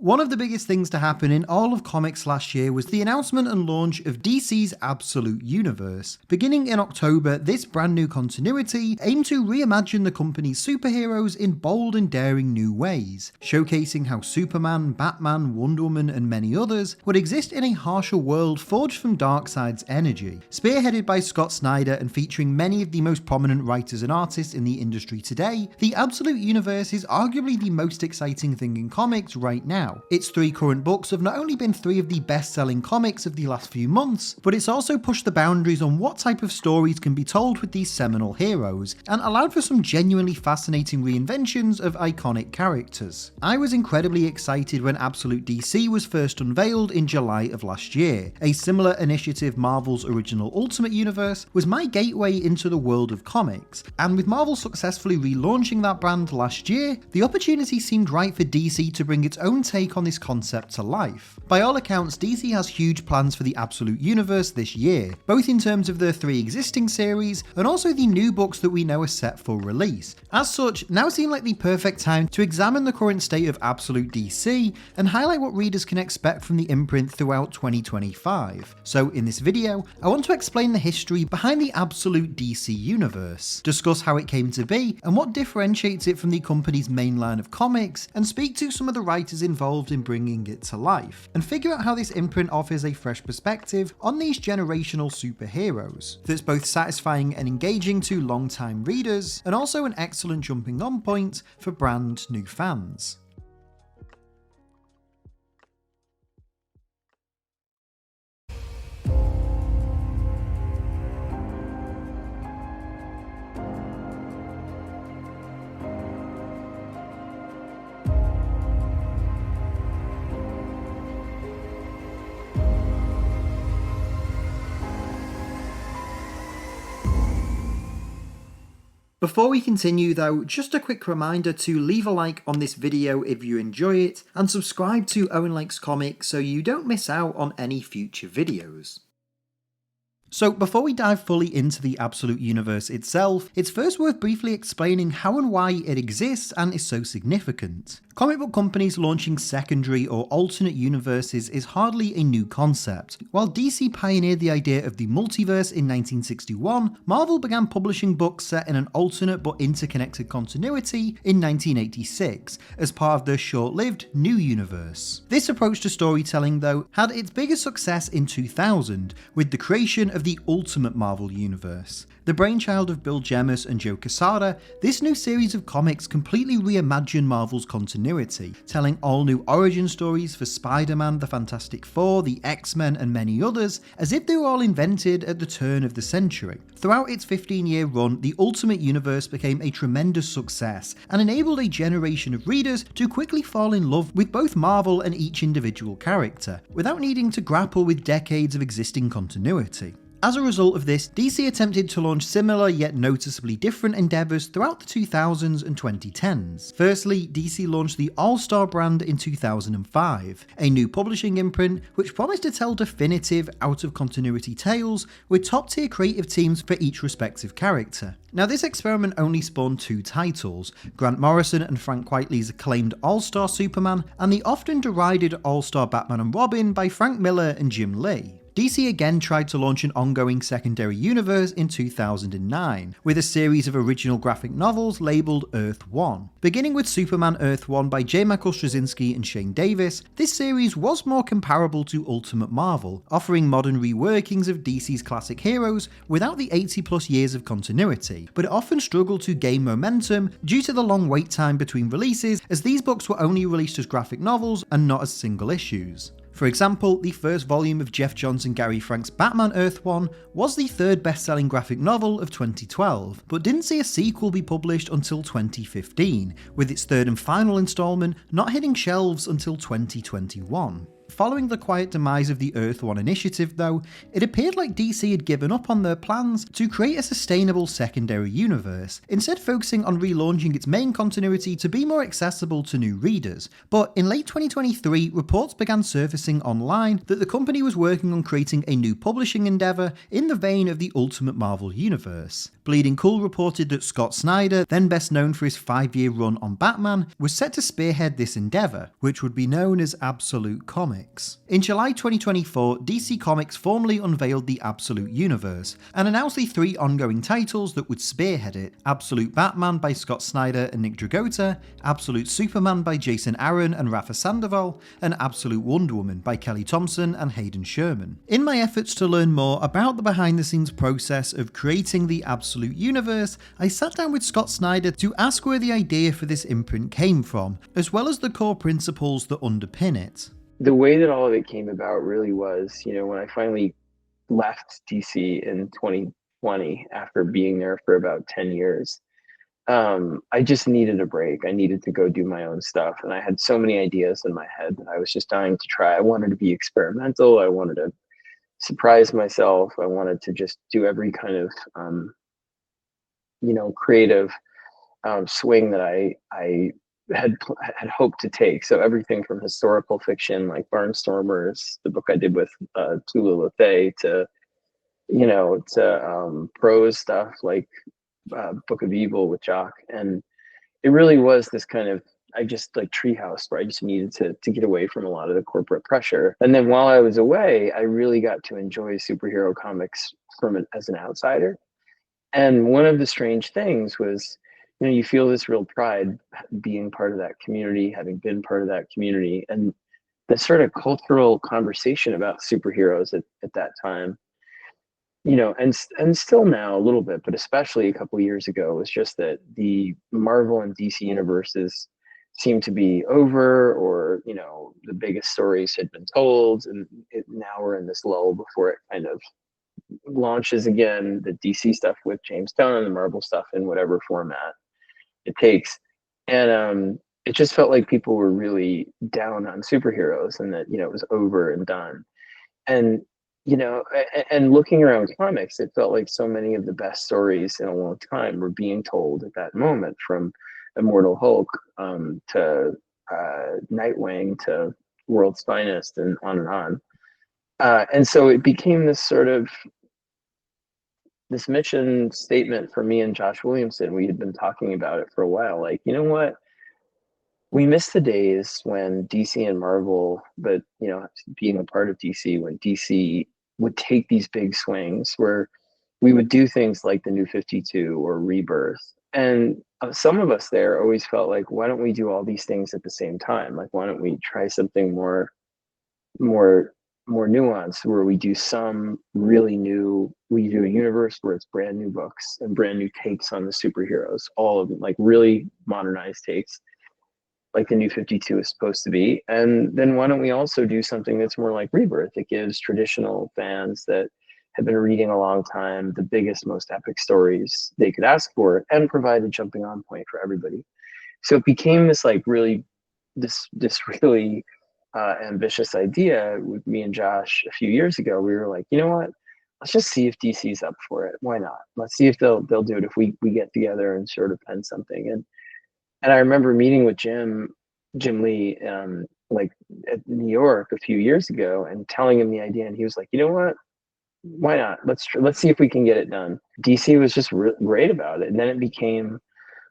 One of the biggest things to happen in all of comics last year was the announcement and launch of DC's Absolute Universe. Beginning in October, this brand new continuity aimed to reimagine the company's superheroes in bold and daring new ways, showcasing how Superman, Batman, Wonder Woman and many others would exist in a harsher world forged from Darkseid's energy. Spearheaded by Scott Snyder and featuring many of the most prominent writers and artists in the industry today, the Absolute Universe is arguably the most exciting thing in comics right now. Its 3 current books have not only been 3 of the best-selling comics of the last few months, but it's also pushed the boundaries on what type of stories can be told with these seminal heroes, and allowed for some genuinely fascinating reinventions of iconic characters. I was incredibly excited when Absolute DC was first unveiled in July of last year. A similar initiative, Marvel's original Ultimate Universe, was my gateway into the world of comics, and with Marvel successfully relaunching that brand last year, the opportunity seemed right for DC to bring its own take on this concept to life. By all accounts, DC has huge plans for the Absolute Universe this year, both in terms of the 3 existing series and also the new books that we know are set for release. As such, now seemed like the perfect time to examine the current state of Absolute DC and highlight what readers can expect from the imprint throughout 2025. So in this video, I want to explain the history behind the Absolute DC universe, discuss how it came to be and what differentiates it from the company's main line of comics, and speak to some of the writers involved in bringing it to life, and figure out how this imprint offers a fresh perspective on these generational superheroes that's both satisfying and engaging to long-time readers, and also an excellent jumping on point for brand new fans. Before we continue though, just a quick reminder to leave a like on this video if you enjoy it, and subscribe to Owen Likes Comics so you don't miss out on any future videos. So before we dive fully into the Absolute Universe itself, it's first worth briefly explaining how and why it exists and is so significant. Comic book companies launching secondary or alternate universes is hardly a new concept. While DC pioneered the idea of the multiverse in 1961, Marvel began publishing books set in an alternate but interconnected continuity in 1986, as part of their short-lived New Universe. This approach to storytelling, though, had its biggest success in 2000, with the creation of the Ultimate Marvel Universe. The brainchild of Bill Jemas and Joe Quesada, this new series of comics completely reimagined Marvel's continuity, telling all new origin stories for Spider-Man, the Fantastic Four, the X-Men and many others, as if they were all invented at the turn of the century. Throughout its 15-year run, the Ultimate Universe became a tremendous success and enabled a generation of readers to quickly fall in love with both Marvel and each individual character, without needing to grapple with decades of existing continuity. As a result of this, DC attempted to launch similar yet noticeably different endeavours throughout the 2000s and 2010s. Firstly, DC launched the All-Star brand in 2005, a new publishing imprint which promised to tell definitive, out-of-continuity tales with top-tier creative teams for each respective character. Now this experiment only spawned 2 titles, Grant Morrison and Frank Quitely's acclaimed All-Star Superman, and the often derided All-Star Batman and Robin by Frank Miller and Jim Lee. DC again tried to launch an ongoing secondary universe in 2009, with a series of original graphic novels labelled Earth 1. Beginning with Superman Earth 1 by J. Michael Straczynski and Shane Davis, this series was more comparable to Ultimate Marvel, offering modern reworkings of DC's classic heroes without the 80+ years of continuity, but it often struggled to gain momentum due to the long wait time between releases, as these books were only released as graphic novels and not as single issues. For example, the first volume of Jeff Johns and Gary Frank's Batman Earth 1 was the 3rd best-selling graphic novel of 2012, but didn't see a sequel be published until 2015, with its 3rd and final installment not hitting shelves until 2021. Following the quiet demise of the Earth 1 initiative though, it appeared like DC had given up on their plans to create a sustainable secondary universe, instead focusing on relaunching its main continuity to be more accessible to new readers. But in late 2023, reports began surfacing online that the company was working on creating a new publishing endeavour in the vein of the Ultimate Marvel Universe. Bleeding Cool reported that Scott Snyder, then best known for his 5-year run on Batman, was set to spearhead this endeavour, which would be known as Absolute Comics. In July 2024, DC Comics formally unveiled the Absolute Universe, and announced the 3 ongoing titles that would spearhead it: Absolute Batman by Scott Snyder and Nick Dragotta, Absolute Superman by Jason Aaron and Rafa Sandoval, and Absolute Wonder Woman by Kelly Thompson and Hayden Sherman. In my efforts to learn more about the behind-the-scenes process of creating the Absolute Universe, I sat down with Scott Snyder to ask where the idea for this imprint came from, as well as the core principles that underpin it. The way that all of it came about really was, when I finally left DC in 2020 after being there for about 10 years, I just needed a break. I needed to go do my own stuff. And I had so many ideas in my head that I was just dying to try. I wanted to be experimental. I wanted to surprise myself. I wanted to just do every kind of, creative swing that I had hoped to take. So everything from historical fiction like Barnstormers, the book I did with Tula Laffey, to prose stuff like Book of Evil with Jock. And it really was this kind of, I just like treehouse where I just needed to get away from a lot of the corporate pressure. And then while I was away, I really got to enjoy superhero comics as an outsider. And one of the strange things was, you feel this real pride being part of that community, having been part of that community, and the sort of cultural conversation about superheroes at that time, and still now a little bit, but especially a couple of years ago, was just that the Marvel and DC universes seemed to be over, or the biggest stories had been told, and now we're in this lull before it kind of launches again, the DC stuff with James Gunn and the Marvel stuff in whatever format it takes. And it just felt like people were really down on superheroes, and that it was over and done. And and looking around comics, it felt like so many of the best stories in a long time were being told at that moment, from Immortal Hulk to Nightwing to World's Finest, and on and on. And so it became this mission statement for me and Josh Williamson. We had been talking about it for a while. Like, you know what? We miss the days when DC and Marvel, but being a part of DC, when DC would take these big swings where we would do things like the New 52 or Rebirth. And some of us there always felt like, why don't we do all these things at the same time? Like, why don't we try something more nuanced, where we do some really new, we do a universe where it's brand new books and brand new takes on the superheroes, all of them, like really modernized takes, like the New 52 is supposed to be. And then why don't we also do something that's more like Rebirth? It gives traditional fans that have been reading a long time the biggest, most epic stories they could ask for, and provide a jumping on point for everybody. So it became this like really, this really ambitious idea with me and Josh a few years ago. We were like, you know what? Let's just see if DC's up for it. Why not? Let's see if they'll do it if we get together and sort of pen something. And I remember meeting with Jim Lee, like at New York a few years ago, and telling him the idea, and he was like, you know what? Why not? Let's see if we can get it done. DC was just great about it, and then it became,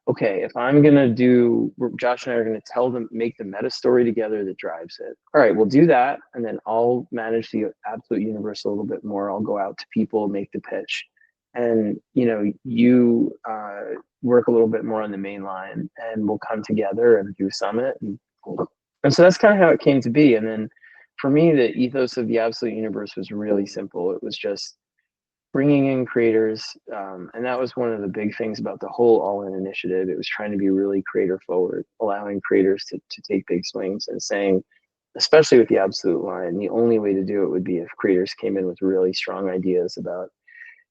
okay, if I'm gonna do, Josh and I are gonna tell them, make the meta story together that drives it. All right, we'll do that, and then I'll manage the Absolute Universe a little bit more. I'll go out to people, make the pitch, and you work a little bit more on the main line, and we'll come together and do Summit, and so that's kind of how it came to be. And then for me, the ethos of the Absolute Universe was really simple. It was just bringing in creators, and that was one of the big things about the whole All-In initiative. It was trying to be really creator forward, allowing creators to take big swings, and saying, especially with the Absolute line, the only way to do it would be if creators came in with really strong ideas about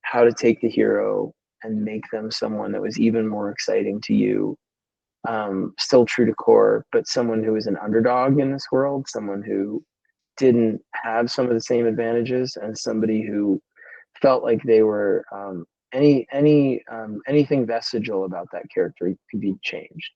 how to take the hero and make them someone that was even more exciting to you, still true to core, but someone who was an underdog in this world, someone who didn't have some of the same advantages, and somebody who felt like they were anything vestigial about that character could be changed.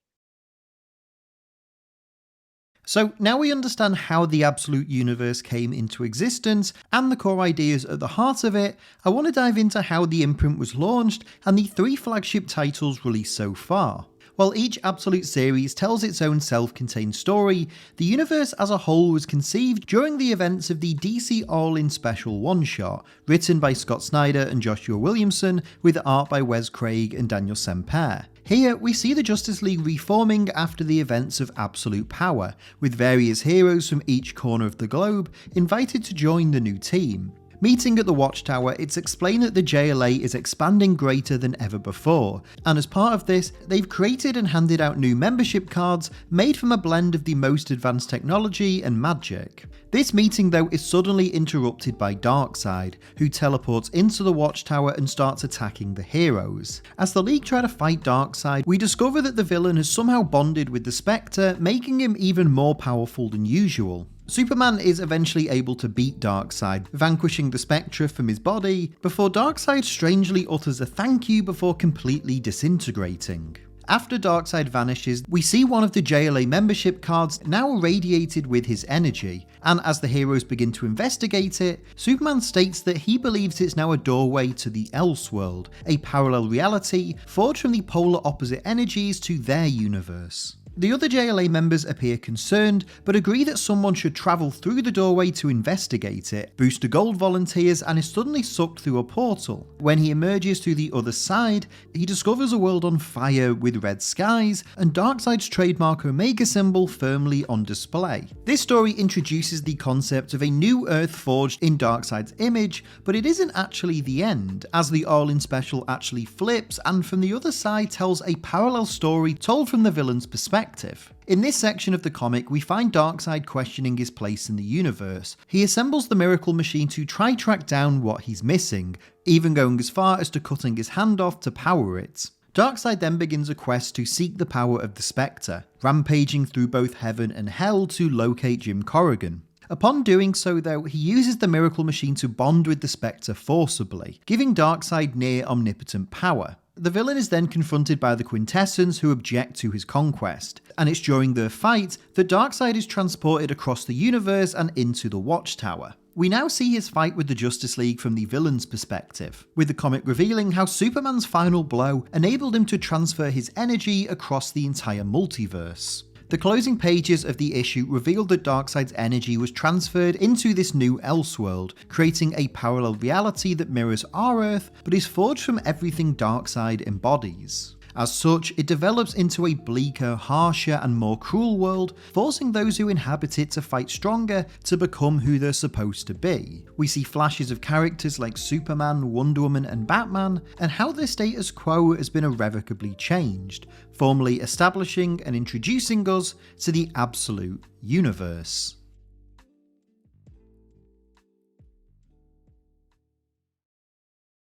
So now we understand how the Absolute Universe came into existence and the core ideas at the heart of it, I want to dive into how the imprint was launched and the 3 flagship titles released so far. While each Absolute series tells its own self-contained story, the universe as a whole was conceived during the events of the DC All-In Special one-shot, written by Scott Snyder and Joshua Williamson, with art by Wes Craig and Daniel Semper. Here, we see the Justice League reforming after the events of Absolute Power, with various heroes from each corner of the globe invited to join the new team. Meeting at the Watchtower, it's explained that the JLA is expanding greater than ever before, and as part of this, they've created and handed out new membership cards made from a blend of the most advanced technology and magic. This meeting though is suddenly interrupted by Darkseid, who teleports into the Watchtower and starts attacking the heroes. As the League try to fight Darkseid, we discover that the villain has somehow bonded with the Spectre, making him even more powerful than usual. Superman is eventually able to beat Darkseid, vanquishing the Spectre from his body, before Darkseid strangely utters a thank you before completely disintegrating. After Darkseid vanishes, we see one of the JLA membership cards now irradiated with his energy, and as the heroes begin to investigate it, Superman states that he believes it's now a doorway to the Elseworld, a parallel reality forged from the polar opposite energies to their universe. The other JLA members appear concerned, but agree that someone should travel through the doorway to investigate it. Booster Gold volunteers and is suddenly sucked through a portal. When he emerges through the other side, he discovers a world on fire with red skies, and Darkseid's trademark Omega symbol firmly on display. This story introduces the concept of a new Earth forged in Darkseid's image, but it isn't actually the end, as the All-In Special actually flips and from the other side tells a parallel story told from the villain's perspective. In this section of the comic, we find Darkseid questioning his place in the universe. He assembles the Miracle Machine to try track down what he's missing, even going as far as to cutting his hand off to power it. Darkseid then begins a quest to seek the power of the Spectre, rampaging through both heaven and hell to locate Jim Corrigan. Upon doing so though, he uses the Miracle Machine to bond with the Spectre forcibly, giving Darkseid near omnipotent power. The villain is then confronted by the Quintessence, who object to his conquest, and it's during their fight that Darkseid is transported across the universe and into the Watchtower. We now see his fight with the Justice League from the villain's perspective, with the comic revealing how Superman's final blow enabled him to transfer his energy across the entire multiverse. The closing pages of the issue revealed that Darkseid's energy was transferred into this new Elseworld, creating a parallel reality that mirrors our Earth, but is forged from everything Darkseid embodies. As such, it develops into a bleaker, harsher and more cruel world, forcing those who inhabit it to fight stronger to become who they're supposed to be. We see flashes of characters like Superman, Wonder Woman and Batman, and how their status quo has been irrevocably changed, formally establishing and introducing us to the Absolute Universe.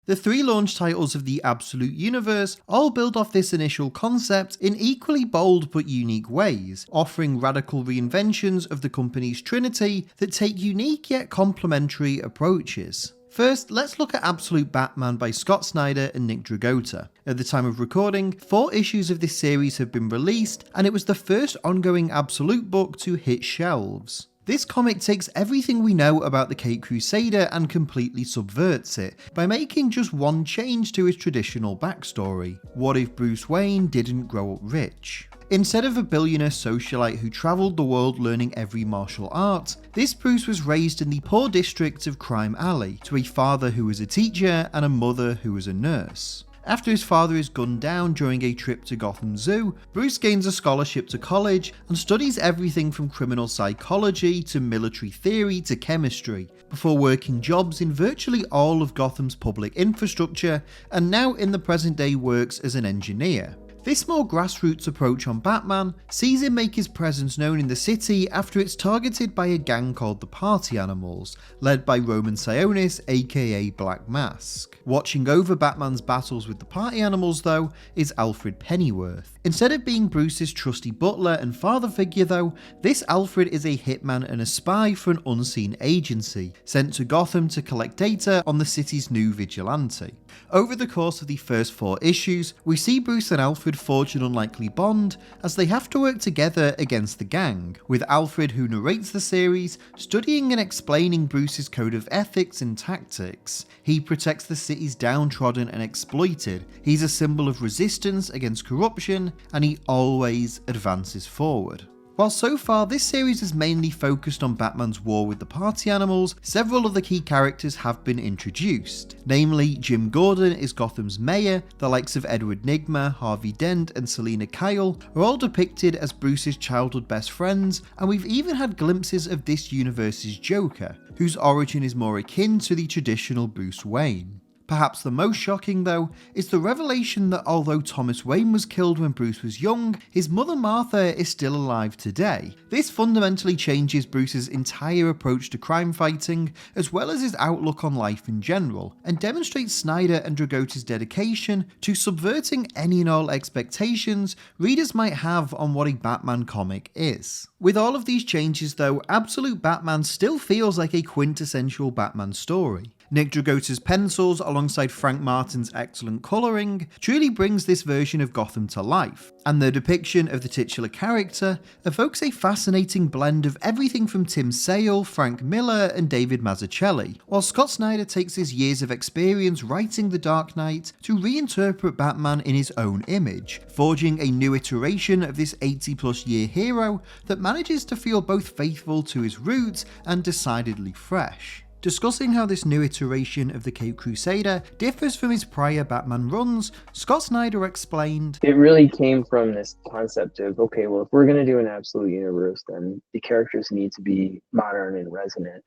The 3 launch titles of the Absolute Universe all build off this initial concept in equally bold but unique ways, offering radical reinventions of the company's trinity that take unique yet complementary approaches. First, let's look at Absolute Batman by Scott Snyder and Nick Dragotta. At the time of recording, 4 issues of this series have been released, and it was the first ongoing Absolute book to hit shelves. This comic takes everything we know about the Caped Crusader and completely subverts it, by making just one change to his traditional backstory. What if Bruce Wayne didn't grow up rich? Instead of a billionaire socialite who travelled the world learning every martial art, this Bruce was raised in the poor district of Crime Alley, to a father who was a teacher and a mother who was a nurse. After his father is gunned down during a trip to Gotham Zoo, Bruce gains a scholarship to college and studies everything from criminal psychology to military theory to chemistry, before working jobs in virtually all of Gotham's public infrastructure, and now in the present day works as an engineer. This more grassroots approach on Batman sees him make his presence known in the city after it's targeted by a gang called the Party Animals, led by Roman Sionis, aka Black Mask. Watching over Batman's battles with the Party Animals though is Alfred Pennyworth. Instead of being Bruce's trusty butler and father figure though, this Alfred is a hitman and a spy for an unseen agency, sent to Gotham to collect data on the city's new vigilante. Over the course of the first 4 issues, we see Bruce and Alfred Alfred forge an unlikely bond as they have to work together against the gang, with Alfred, who narrates the series, studying and explaining Bruce's code of ethics and tactics. He protects the city's downtrodden and exploited, he's a symbol of resistance against corruption, and he always advances forward. While so far this series is mainly focused on Batman's war with the party animals, several of the key characters have been introduced. Namely, Jim Gordon is Gotham's mayor, the likes of Edward Nygma, Harvey Dent and Selina Kyle are all depicted as Bruce's childhood best friends, and we've even had glimpses of this universe's Joker, whose origin is more akin to the traditional Bruce Wayne. Perhaps the most shocking though, is the revelation that although Thomas Wayne was killed when Bruce was young, his mother Martha is still alive today. This fundamentally changes Bruce's entire approach to crime fighting, as well as his outlook on life in general, and demonstrates Snyder and Dragotta's dedication to subverting any and all expectations readers might have on what a Batman comic is. With all of these changes though, Absolute Batman still feels like a quintessential Batman story. Nick Dragotta's pencils, alongside Frank Martin's excellent colouring, truly brings this version of Gotham to life, and the depiction of the titular character evokes a fascinating blend of everything from Tim Sale, Frank Miller and David Mazzucchelli, while Scott Snyder takes his years of experience writing The Dark Knight to reinterpret Batman in his own image, forging a new iteration of this 80+ year hero that manages to feel both faithful to his roots and decidedly fresh. Discussing how this new iteration of the Caped Crusader differs from his prior Batman runs, Scott Snyder explained, "It really came from this concept of, okay, well, if we're going to do an absolute universe, then the characters need to be modern and resonant."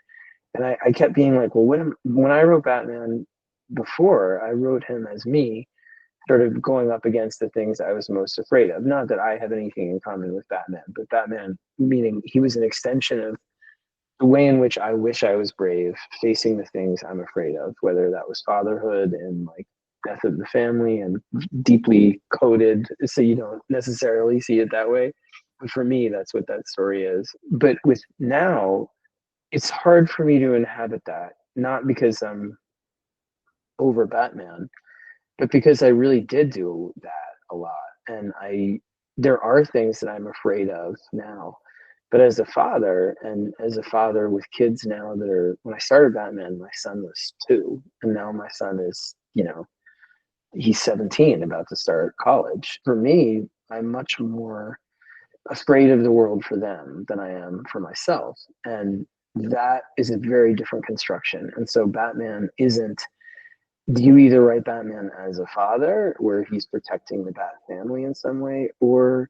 And I kept being like, well, when I wrote Batman before, I wrote him as me, sort of going up against the things I was most afraid of. Not that I have anything in common with Batman, but Batman, meaning he was an extension of the way in which I wish I was brave, facing the things I'm afraid of, whether that was fatherhood and like death of the family and deeply coded, so you don't necessarily see it that way. But for me, that's what that story is. But with now, it's hard for me to inhabit that, not because I'm over Batman, but because I really did do that a lot. And there are things that I'm afraid of now. But as a father, and as a father with kids now that are, when I started Batman, my son was 2, and now my son is, he's 17, about to start college. For me, I'm much more afraid of the world for them than I am for myself. And that is a very different construction. And so Batman isn't, you either write Batman as a father, where he's protecting the Bat family in some way, or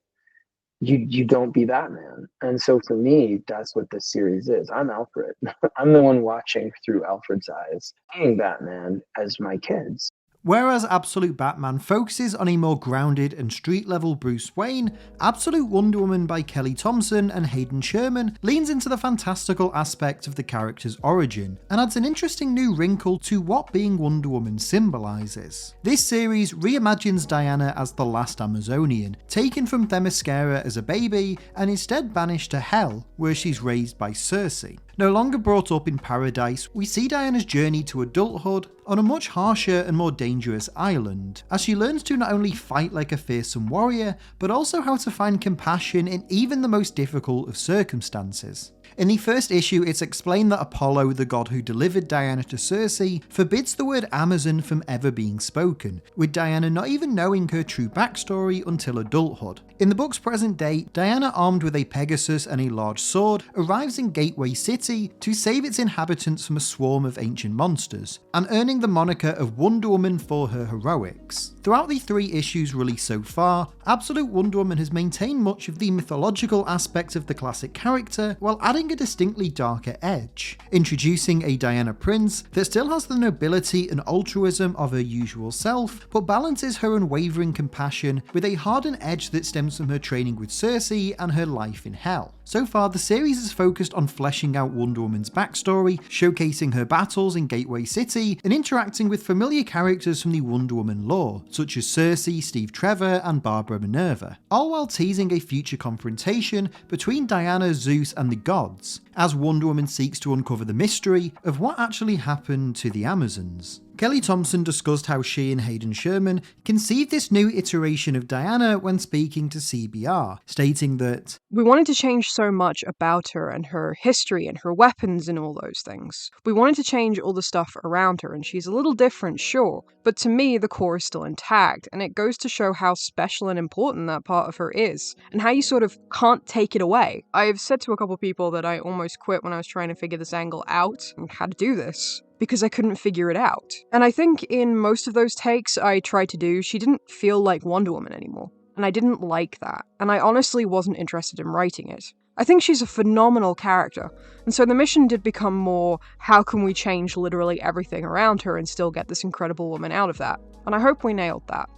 you don't be Batman. And so for me, that's what this series is. I'm Alfred. I'm the one watching through Alfred's eyes, seeing Batman as my kids. Whereas Absolute Batman focuses on a more grounded and street-level Bruce Wayne, Absolute Wonder Woman by Kelly Thompson and Hayden Sherman leans into the fantastical aspect of the character's origin, and adds an interesting new wrinkle to what being Wonder Woman symbolises. This series reimagines Diana as the last Amazonian, taken from Themyscira as a baby, and instead banished to Hell, where she's raised by Circe. No longer brought up in paradise, we see Diana's journey to adulthood on a much harsher and more dangerous island, as she learns to not only fight like a fearsome warrior, but also how to find compassion in even the most difficult of circumstances. In the first issue, it's explained that Apollo, the god who delivered Diana to Circe, forbids the word Amazon from ever being spoken, with Diana not even knowing her true backstory until adulthood. In the book's present day, Diana, armed with a Pegasus and a large sword, arrives in Gateway City to save its inhabitants from a swarm of ancient monsters, and earning the moniker of Wonder Woman for her heroics. Throughout the 3 issues released so far, Absolute Wonder Woman has maintained much of the mythological aspects of the classic character, while adding a distinctly darker edge, introducing a Diana Prince that still has the nobility and altruism of her usual self, but balances her unwavering compassion with a hardened edge that stems from her training with Circe and her life in Hell. So far, the series is focused on fleshing out Wonder Woman's backstory, showcasing her battles in Gateway City, and interacting with familiar characters from the Wonder Woman lore, such as Circe, Steve Trevor, and Barbara Minerva, all while teasing a future confrontation between Diana, Zeus, and the gods, as Wonder Woman seeks to uncover the mystery of what actually happened to the Amazons. Kelly Thompson discussed how she and Hayden Sherman conceived this new iteration of Diana when speaking to CBR, stating that, "We wanted to change so much about her and her history and her weapons and all those things. We wanted to change all the stuff around her, and she's a little different, sure, but to me the core is still intact, and it goes to show how special and important that part of her is, and how you sort of can't take it away." I've said to a couple people that I almost quit when I was trying to figure this angle out and how to do this, because I couldn't figure it out. And I think in most of those takes I tried to do, she didn't feel like Wonder Woman anymore. And I didn't like that. And I honestly wasn't interested in writing it. I think she's a phenomenal character. And so the mission did become more, how can we change literally everything around her and still get this incredible woman out of that? And I hope we nailed that.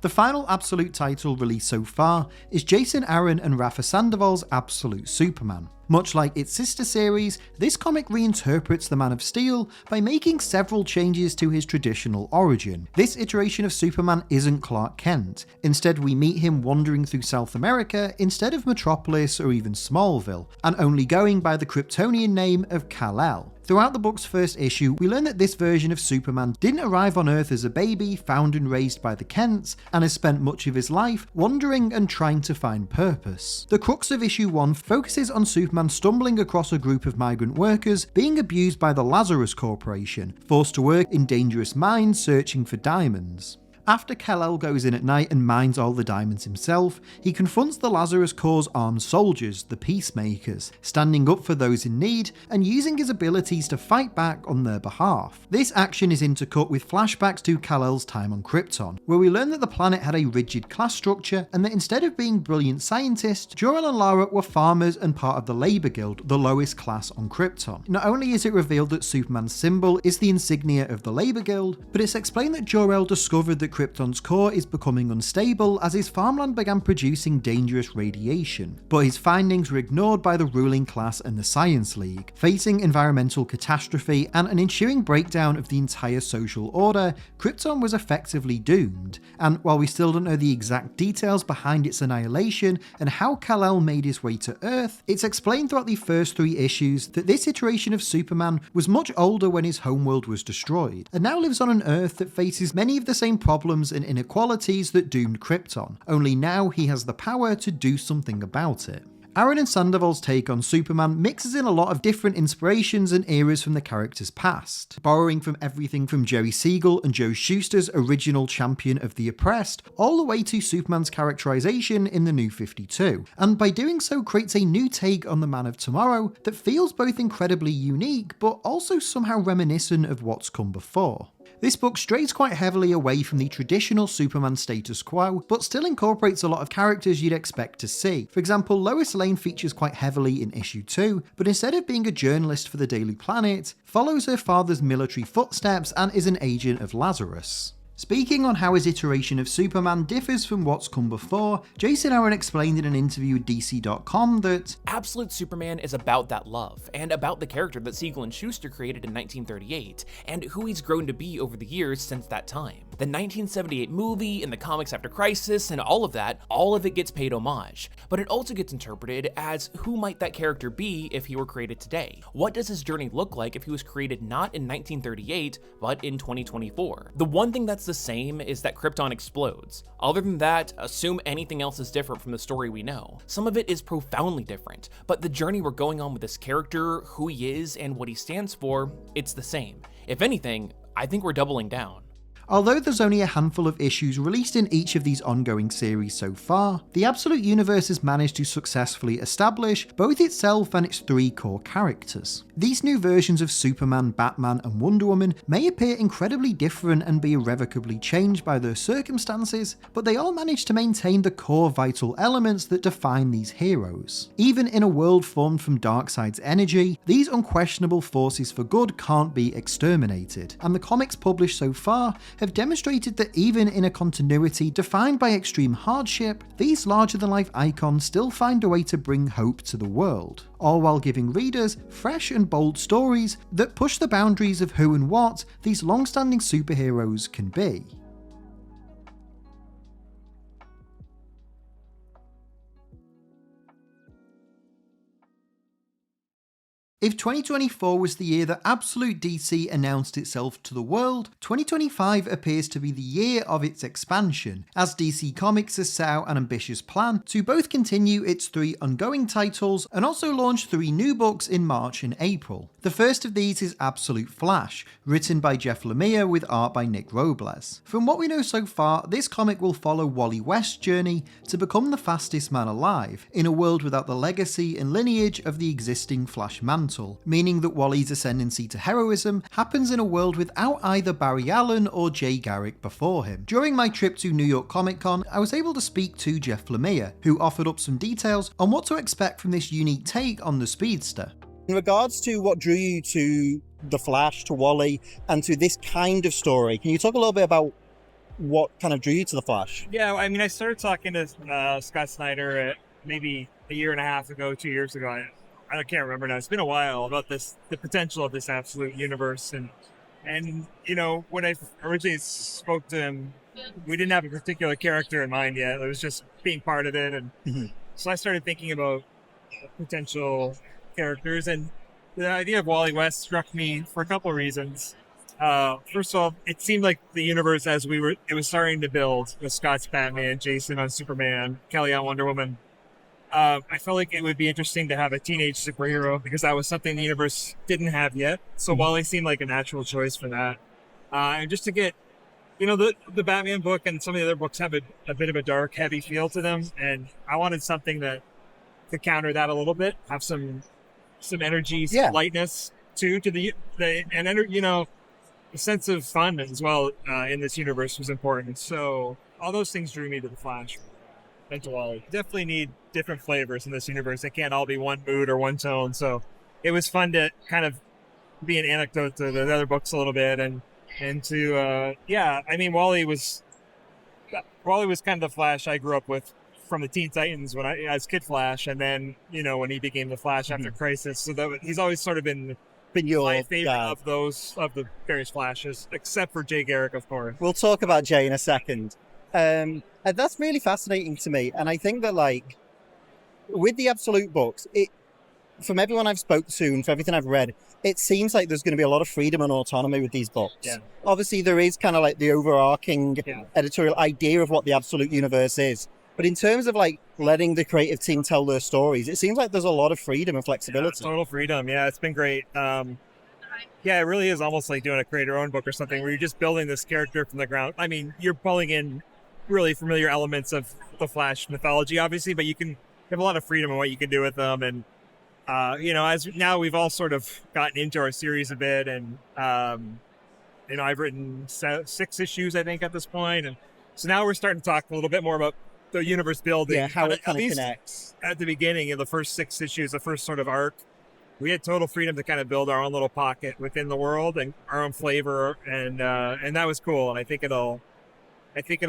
The final Absolute title released so far is Jason Aaron and Rafa Sandoval's Absolute Superman. Much like its sister series, this comic reinterprets the Man of Steel by making several changes to his traditional origin. This iteration of Superman isn't Clark Kent. Instead, we meet him wandering through South America instead of Metropolis or even Smallville, and only going by the Kryptonian name of Kal-El. Throughout the book's first issue, we learn that this version of Superman didn't arrive on Earth as a baby, found and raised by the Kents, and has spent much of his life wandering and trying to find purpose. The crux of issue 1 focuses on Superman stumbling across a group of migrant workers being abused by the Lazarus Corporation, forced to work in dangerous mines searching for diamonds. After Kal-El goes in at night and mines all the diamonds himself, he confronts the Lazarus Corps' armed soldiers, the Peacemakers, standing up for those in need and using his abilities to fight back on their behalf. This action is intercut with flashbacks to Kal-El's time on Krypton, where we learn that the planet had a rigid class structure and that instead of being brilliant scientists, Jor-El and Lara were farmers and part of the Labour Guild, the lowest class on Krypton. Not only is it revealed that Superman's symbol is the insignia of the Labour Guild, but it's explained that Jor-El discovered that Krypton's core is becoming unstable as his farmland began producing dangerous radiation, but his findings were ignored by the ruling class and the Science League. Facing environmental catastrophe and an ensuing breakdown of the entire social order, Krypton was effectively doomed, and while we still don't know the exact details behind its annihilation and how Kal-El made his way to Earth, it's explained throughout the first 3 issues that this iteration of Superman was much older when his homeworld was destroyed, and now lives on an Earth that faces many of the same problems and inequalities that doomed Krypton, only now he has the power to do something about it. Aaron and Sandoval's take on Superman mixes in a lot of different inspirations and eras from the character's past, borrowing from everything from Jerry Siegel and Joe Shuster's original Champion of the Oppressed, all the way to Superman's characterization in the New 52, and by doing so creates a new take on the Man of Tomorrow that feels both incredibly unique but also somehow reminiscent of what's come before. This book strays quite heavily away from the traditional Superman status quo, but still incorporates a lot of characters you'd expect to see. For example, Lois Lane features quite heavily in issue 2, but instead of being a journalist for the Daily Planet, follows her father's military footsteps and is an agent of Lazarus. Speaking on how his iteration of Superman differs from what's come before, Jason Aaron explained in an interview with DC.com that Absolute Superman is about that love, and about the character that Siegel and Shuster created in 1938, and who he's grown to be over the years since that time. The 1978 movie, and the comics after Crisis, and all of it gets paid homage, but it also gets interpreted as who might that character be if he were created today? What does his journey look like if he was created not in 1938, but in 2024? The one thing that's the same is that Krypton explodes. Other than that, assume anything else is different from the story we know. Some of it is profoundly different, but the journey we're going on with this character, who he is, and what he stands for, it's the same. If anything, I think we're doubling down. Although there's only a handful of issues released in each of these ongoing series so far, the Absolute Universe has managed to successfully establish both itself and its 3 core characters. These new versions of Superman, Batman, and Wonder Woman may appear incredibly different and be irrevocably changed by their circumstances, but they all manage to maintain the core vital elements that define these heroes. Even in a world formed from Darkseid's energy, these unquestionable forces for good can't be exterminated, and the comics published so far have demonstrated that even in a continuity defined by extreme hardship, these larger-than-life icons still find a way to bring hope to the world, all while giving readers fresh and bold stories that push the boundaries of who and what these long-standing superheroes can be. If 2024 was the year that Absolute DC announced itself to the world, 2025 appears to be the year of its expansion, as DC Comics has set out an ambitious plan to both continue its 3 ongoing titles and also launch 3 new books in March and April. The first of these is Absolute Flash, written by Jeff Lemire with art by Nick Robles. From what we know so far, this comic will follow Wally West's journey to become the fastest man alive, in a world without the legacy and lineage of the existing Flash mantle, meaning that Wally's ascendancy to heroism happens in a world without either Barry Allen or Jay Garrick before him. During my trip to New York Comic Con, I was able to speak to Jeff Lemire, who offered up some details on what to expect from this unique take on the speedster. In regards to what drew you to The Flash, to Wally, and to this kind of story, can you talk a little bit about what kind of drew you to The Flash? Yeah, I mean, I started talking to Scott Snyder maybe a year and a half ago, 2 years ago. I can't remember now. It's been a while about the potential of this absolute universe. And you know, when I originally spoke to him, we didn't have a particular character in mind yet. It was just being part of it. And so I started thinking about potential characters. And the idea of Wally West struck me for a couple of reasons. First of all, it seemed like the universe it was starting to build with Scott's Batman, Jason on Superman, Kelly on Wonder Woman. I felt like it would be interesting to have a teenage superhero because that was something the universe didn't have yet. So Wally seemed like a natural choice for that. And just to get, you know, the Batman book and some of the other books have a bit of a dark, heavy feel to them. And I wanted something that could counter that a little bit, have some energy, some lightness too, you know, a sense of fun as well in this universe was important. So all those things drew me to The Flash. And to Wally. Definitely need different flavors in this universe. They can't all be one mood or one tone. So it was fun to kind of be an anecdote to the other books a little bit and to I mean Wally was kind of the Flash I grew up with from the Teen Titans as Kid Flash, and then, you know, when he became the Flash after Crisis. So he's always sort of been my favorite of the various Flashes, except for Jay Garrick, of course. We'll talk about Jay in a second. And that's really fascinating to me. And I think that, like, with the Absolute books, from everyone I've spoken to and for everything I've read, it seems like there's going to be a lot of freedom and autonomy with these books. Yeah. Obviously, there is kind of like the overarching editorial idea of what the Absolute universe is. But in terms of, like, letting the creative team tell their stories, it seems like there's a lot of freedom and flexibility. Total freedom. Yeah, it's been great. Yeah, it really is almost like doing a create-your-own book or something where you're just building this character from the ground. I mean, you're pulling in really familiar elements of the Flash mythology, obviously, but you have a lot of freedom in what you can do with them. And, you know, as now we've all sort of gotten into our series a bit, and, you know, I've written 6 issues, I think, at this point. And so now we're starting to talk a little bit more about the universe building. Yeah, how it kind of connects. At the beginning of the first 6 issues, the first sort of arc, we had total freedom to kind of build our own little pocket within the world and our own flavor. And that was cool. And I think it'll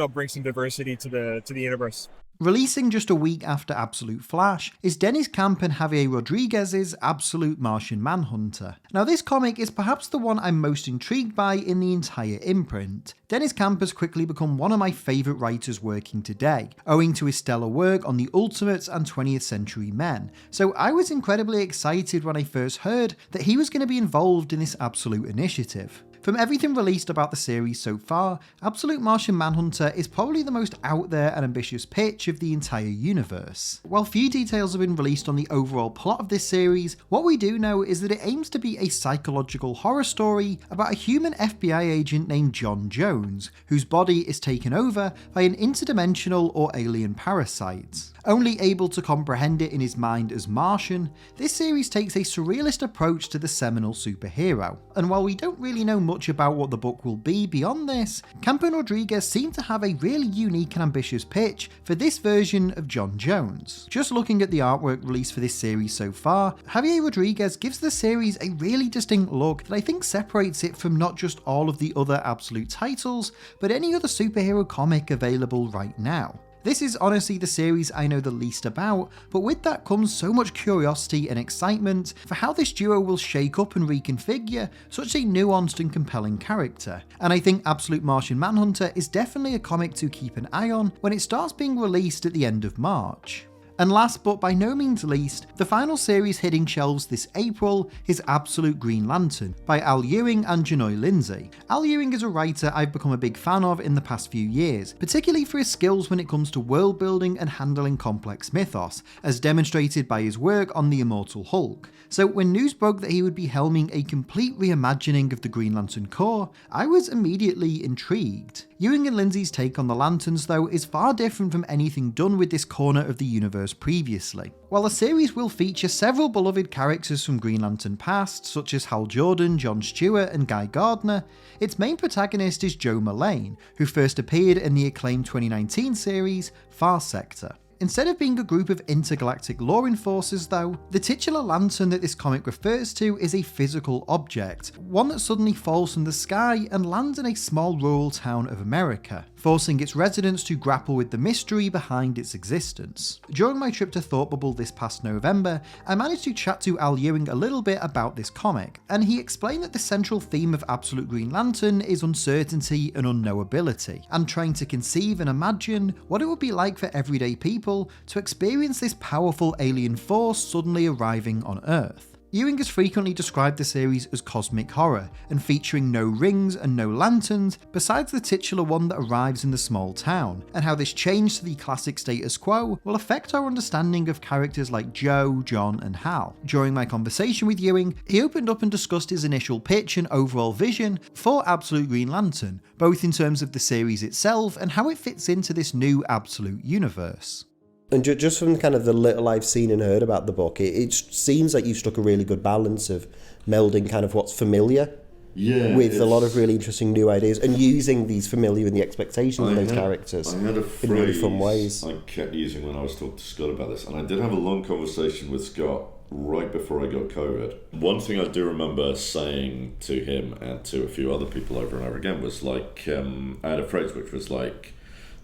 bring some diversity to the universe. Releasing just a week after Absolute Flash is Dennis Camp and Javier Rodriguez's Absolute Martian Manhunter. Now, this comic is perhaps the one I'm most intrigued by in the entire imprint. Dennis Camp has quickly become one of my favourite writers working today, owing to his stellar work on the Ultimates and 20th Century Men, so I was incredibly excited when I first heard that he was going to be involved in this Absolute initiative. From everything released about the series so far, Absolute Martian Manhunter is probably the most out there and ambitious pitch of the entire universe. While few details have been released on the overall plot of this series, what we do know is that it aims to be a psychological horror story about a human FBI agent named John Jones, whose body is taken over by an interdimensional or alien parasite. Only able to comprehend it in his mind as Martian, this series takes a surrealist approach to the seminal superhero. And while we don't really know much about what the book will be beyond this, Camp and Rodriguez seem to have a really unique and ambitious pitch for this version of John Jones. Just looking at the artwork released for this series so far, Javier Rodriguez gives the series a really distinct look that I think separates it from not just all of the other Absolute titles, but any other superhero comic available right now. This is honestly the series I know the least about, but with that comes so much curiosity and excitement for how this duo will shake up and reconfigure such a nuanced and compelling character. And I think Absolute Martian Manhunter is definitely a comic to keep an eye on when it starts being released at the end of March. And last but by no means least, the final series hitting shelves this April is Absolute Green Lantern by Al Ewing and Janoy Lindsay. Al Ewing is a writer I've become a big fan of in the past few years, particularly for his skills when it comes to world building and handling complex mythos, as demonstrated by his work on the Immortal Hulk. So when news broke that he would be helming a complete reimagining of the Green Lantern Corps, I was immediately intrigued. Ewing and Lindsay's take on the Lanterns, though, is far different from anything done with this corner of the universe previously. While the series will feature several beloved characters from Green Lantern past, such as Hal Jordan, John Stewart, and Guy Gardner, its main protagonist is Joe Mullane, who first appeared in the acclaimed 2019 series Far Sector. Instead of being a group of intergalactic law enforcers though, the titular lantern that this comic refers to is a physical object, one that suddenly falls from the sky and lands in a small rural town of America, forcing its residents to grapple with the mystery behind its existence. During my trip to Thought Bubble this past November, I managed to chat to Al Ewing a little bit about this comic, and he explained that the central theme of Absolute Green Lantern is uncertainty and unknowability, and trying to conceive and imagine what it would be like for everyday people to experience this powerful alien force suddenly arriving on Earth. Ewing has frequently described the series as cosmic horror, and featuring no rings and no lanterns, besides the titular one that arrives in the small town, and how this change to the classic status quo will affect our understanding of characters like Joe, John, and Hal. During my conversation with Ewing, he opened up and discussed his initial pitch and overall vision for Absolute Green Lantern, both in terms of the series itself and how it fits into this new Absolute universe. And just from kind of the little I've seen and heard about the book, it seems like you've struck a really good balance of melding kind of what's familiar with a lot of really interesting new ideas and using these familiar and the expectations of those characters in really fun ways. I kept using when I was talking to Scott about this, and I did have a long conversation with Scott right before I got COVID. One thing I do remember saying to him and to a few other people over and over again was like, I had a phrase which was like,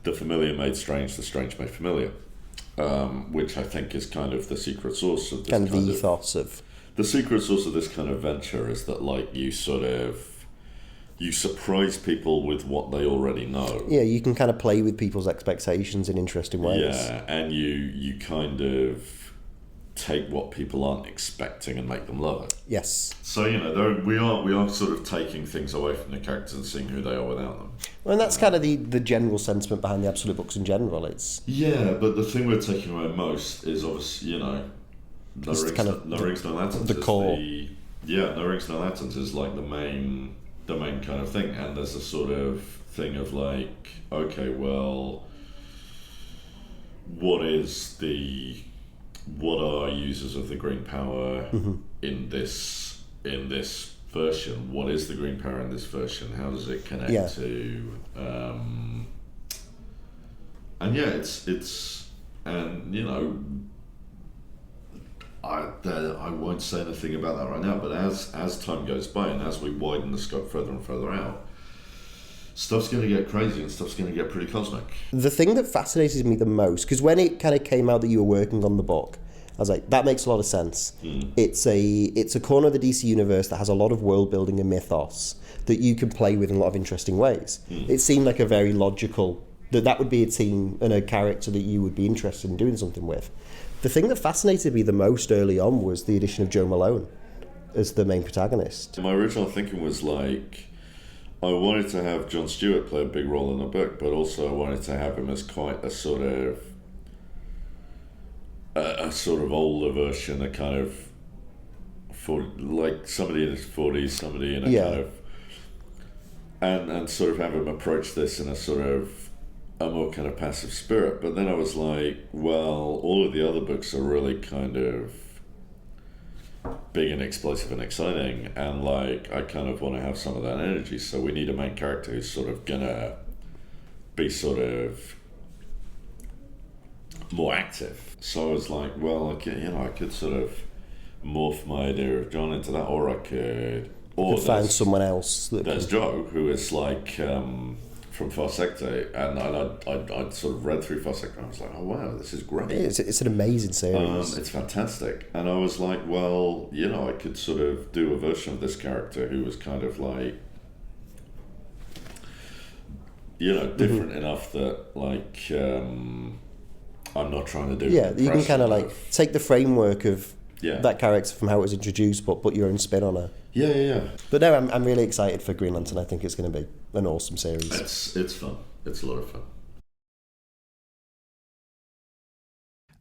the familiar made strange, the strange made familiar. Which I think is kind of the secret source of this kind of the ethos of the secret source of this kind of venture is that like you surprise people with what they already know. Yeah, you can kind of play with people's expectations in interesting ways. Yeah, and you kind of take what people aren't expecting and make them love it. Yes. So we are sort of taking things away from the characters and seeing who they are without them. Well, and that's kind of the general sentiment behind the Absolute books in general. It's but the thing we're taking away most is obviously no rings, no lanterns. The core. No rings, no lanterns is like the main kind of thing, and there's a sort of thing of like, okay, well, what are users of the green power in this version? What is the green power in this version? How does it connect to? I won't say anything about that right now. But as time goes by and as we widen the scope further and further out, stuff's going to get crazy and stuff's going to get pretty cosmic. The thing that fascinated me the most, because when it kind of came out that you were working on the book, I was like, that makes a lot of sense. It's a corner of the DC universe that has a lot of world building and mythos that you can play with in a lot of interesting ways. It seemed like a very logical, that would be a team and a character that you would be interested in doing something with. The thing that fascinated me the most early on was the addition of Joe Malone as the main protagonist. My original thinking was like, I wanted to have John Stewart play a big role in the book, but also I wanted to have him as quite a sort of older version, a kind of like somebody in his 40s, somebody in a kind of, and sort of have him approach this in a sort of a more kind of passive spirit. But then I was like, well, all of the other books are really kind of big and explosive and exciting, and like I kind of want to have some of that energy, so we need a main character who's sort of gonna be sort of more active. So I was like, well, I could sort of morph my idea of John into that, or I could find someone else. There's Joe, who is like from Far Sector, and I'd sort of read through Far Sector and I was like, oh wow, this is great. It's an amazing series. It's fantastic. And I was like, well, I could sort of do a version of this character who was kind of like, different enough that like I'm not trying to do. Yeah, you can kind of like take the framework of yeah. that character from how it was introduced, but put your own spin on her. Yeah. But no, I'm really excited for Green Lantern. I think it's going to be an awesome series. It's fun. It's a lot of fun.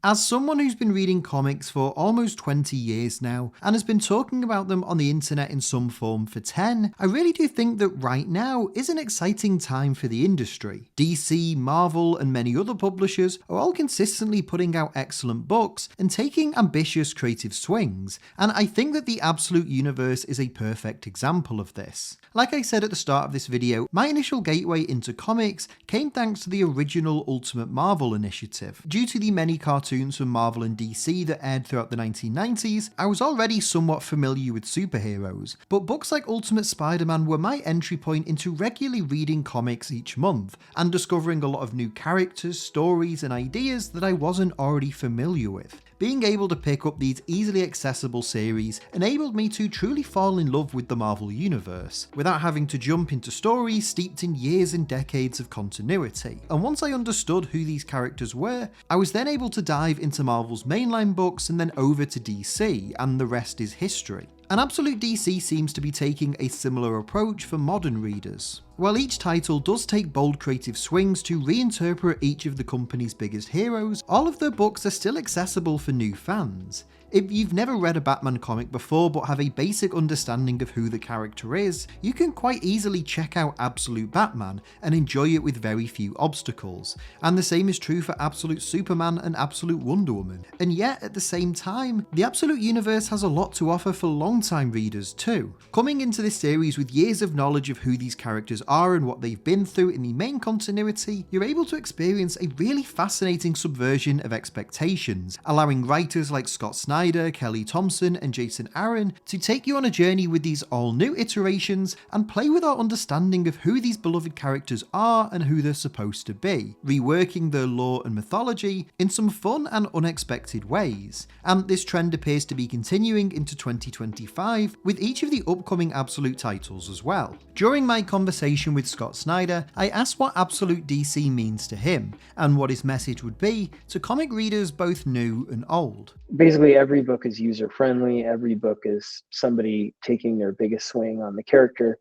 As someone who's been reading comics for almost 20 years now, and has been talking about them on the internet in some form for 10, I really do think that right now is an exciting time for the industry. DC, Marvel, and many other publishers are all consistently putting out excellent books and taking ambitious creative swings, and I think that the Absolute Universe is a perfect example of this. Like I said at the start of this video, my initial gateway into comics came thanks to the original Ultimate Marvel initiative. Due to the many cartoons from Marvel and DC that aired throughout the 1990s, I was already somewhat familiar with superheroes, but books like Ultimate Spider-Man were my entry point into regularly reading comics each month, and discovering a lot of new characters, stories, and ideas that I wasn't already familiar with. Being able to pick up these easily accessible series enabled me to truly fall in love with the Marvel Universe, without having to jump into stories steeped in years and decades of continuity. And once I understood who these characters were, I was then able to dive into Marvel's mainline books and then over to DC, and the rest is history. And Absolute DC seems to be taking a similar approach for modern readers. While each title does take bold creative swings to reinterpret each of the company's biggest heroes, all of their books are still accessible for new fans. If you've never read a Batman comic before but have a basic understanding of who the character is, you can quite easily check out Absolute Batman and enjoy it with very few obstacles. And the same is true for Absolute Superman and Absolute Wonder Woman. And yet, at the same time, the Absolute Universe has a lot to offer for long-time readers too. Coming into this series with years of knowledge of who these characters are and what they've been through in the main continuity, you're able to experience a really fascinating subversion of expectations, allowing writers like Scott Snyder, Kelly Thompson, and Jason Aaron to take you on a journey with these all-new iterations and play with our understanding of who these beloved characters are and who they're supposed to be, reworking their lore and mythology in some fun and unexpected ways. And this trend appears to be continuing into 2025 with each of the upcoming Absolute titles as well. During my conversation with Scott Snyder, I asked what Absolute DC means to him, and what his message would be to comic readers both new and old. Basically, every book is user-friendly. Every book is somebody taking their biggest swing on the character.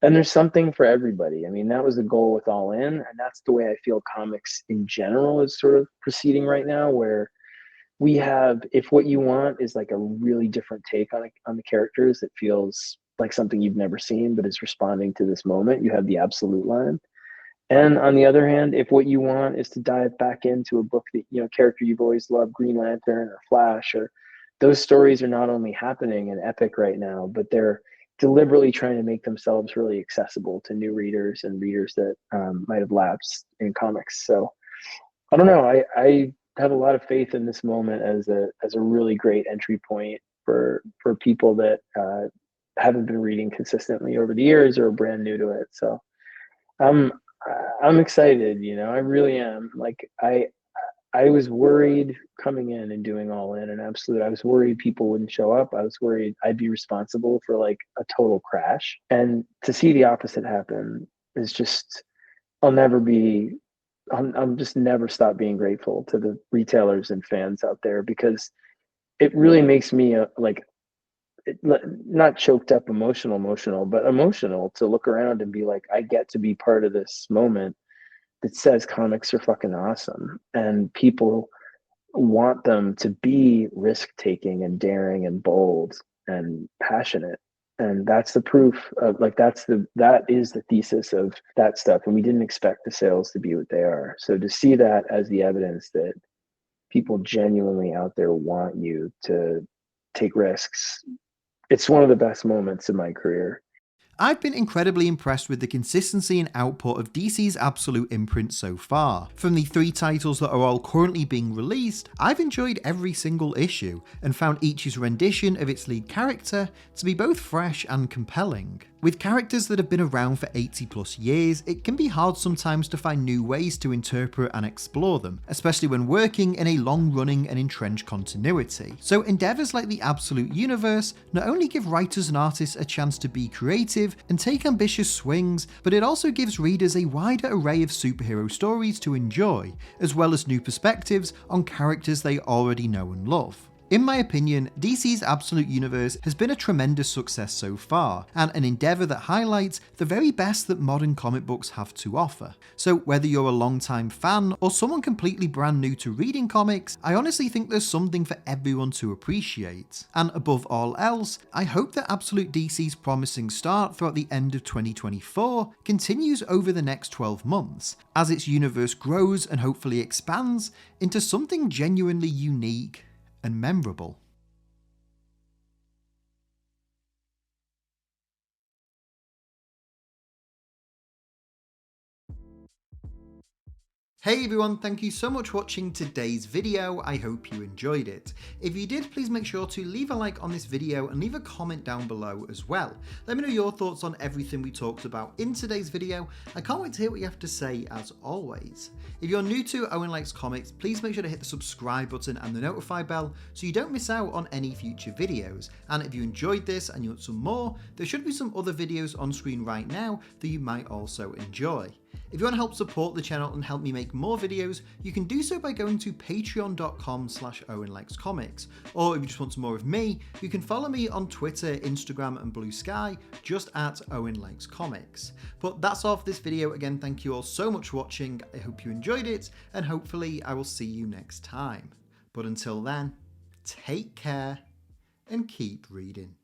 And there's something for everybody. I mean, that was the goal with All In, and that's the way I feel comics in general is sort of proceeding right now, where we have, if what you want is like a really different take on the characters that feels like something you've never seen but is responding to this moment, you have the Absolute line. And on the other hand, if what you want is to dive back into a book that, character you've always loved, Green Lantern or Flash, or those stories are not only happening and epic right now, but they're deliberately trying to make themselves really accessible to new readers and readers that might have lapsed in comics. So I don't know. I have a lot of faith in this moment as a really great entry point for people that haven't been reading consistently over the years or are brand new to it. So I'm excited, I really am. Like I was worried coming in and doing All In and Absolute. I was worried people wouldn't show up. I was worried I'd be responsible for like a total crash. And to see the opposite happen is just, I'll just never stop being grateful to the retailers and fans out there, because it really makes me not choked up emotional, but emotional to look around and be like, I get to be part of this moment that says comics are fucking awesome, and people want them to be risk-taking and daring and bold and passionate. And that's the proof of that is the thesis of that stuff. And we didn't expect the sales to be what they are. So to see that as the evidence that people genuinely out there want you to take risks, it's one of the best moments in my career. I've been incredibly impressed with the consistency and output of DC's Absolute imprint so far. From the 3 titles that are all currently being released, I've enjoyed every single issue, and found each's rendition of its lead character to be both fresh and compelling. With characters that have been around for 80 plus years, it can be hard sometimes to find new ways to interpret and explore them, especially when working in a long-running and entrenched continuity. So endeavours like the Absolute Universe not only give writers and artists a chance to be creative and take ambitious swings, but it also gives readers a wider array of superhero stories to enjoy, as well as new perspectives on characters they already know and love. In my opinion, DC's Absolute Universe has been a tremendous success so far, and an endeavour that highlights the very best that modern comic books have to offer. So whether you're a long-time fan or someone completely brand new to reading comics, I honestly think there's something for everyone to appreciate. And above all else, I hope that Absolute DC's promising start throughout the end of 2024 continues over the next 12 months, as its universe grows and hopefully expands into something genuinely unique and memorable. Hey everyone, thank you so much for watching today's video. I hope you enjoyed it. If you did, please make sure to leave a like on this video and leave a comment down below as well. Let me know your thoughts on everything we talked about in today's video. I can't wait to hear what you have to say as always. If you're new to Owen Likes Comics, please make sure to hit the subscribe button and the notify bell so you don't miss out on any future videos. And if you enjoyed this and you want some more, there should be some other videos on screen right now that you might also enjoy. If you want to help support the channel and help me make more videos, you can do so by going to patreon.com/OwenLikesComics. Or if you just want some more of me, you can follow me on Twitter, Instagram and Blue Sky, just at Owen Likes Comics. But that's all for this video. Again, thank you all so much for watching. I hope you enjoyed it, and hopefully I will see you next time. But until then, take care and keep reading.